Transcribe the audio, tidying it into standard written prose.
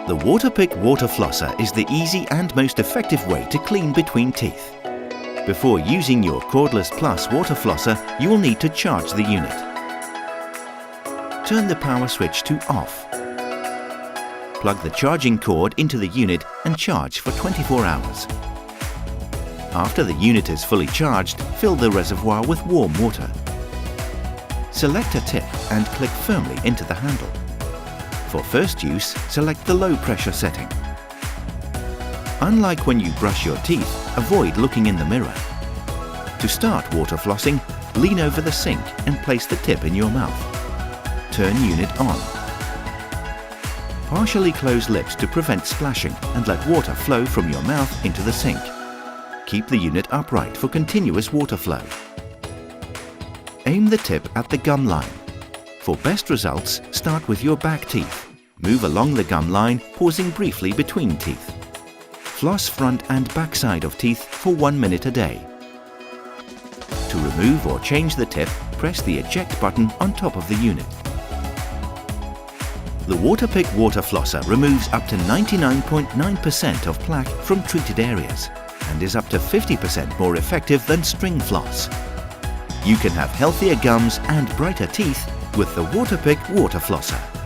The Waterpik Water Flosser is the easy and most effective way to clean between teeth. Before using your Cordless Plus water flosser, you will need to charge the unit. Turn the power switch to off. Plug the charging cord into the unit and charge for 24 hours. After the unit is fully charged, fill the reservoir with warm water. Select a tip and click firmly into the handle. For first use, select the low pressure setting. Unlike when you brush your teeth, avoid looking in the mirror. To start water flossing, lean over the sink and place the tip in your mouth. Turn unit on. Partially close lips to prevent splashing and let water flow from your mouth into the sink. Keep the unit upright for continuous water flow. Aim the tip at the gum line. For best results, start with your back teeth. Move along the gum line, pausing briefly between teeth. Floss front and back side of teeth for 1 minute a day. To remove or change the tip, press the eject button on top of the unit. The Waterpik Water Flosser removes up to 99.9% of plaque from treated areas and is up to 50% more effective than string floss. You can have healthier gums and brighter teeth with the Waterpik Water Flosser.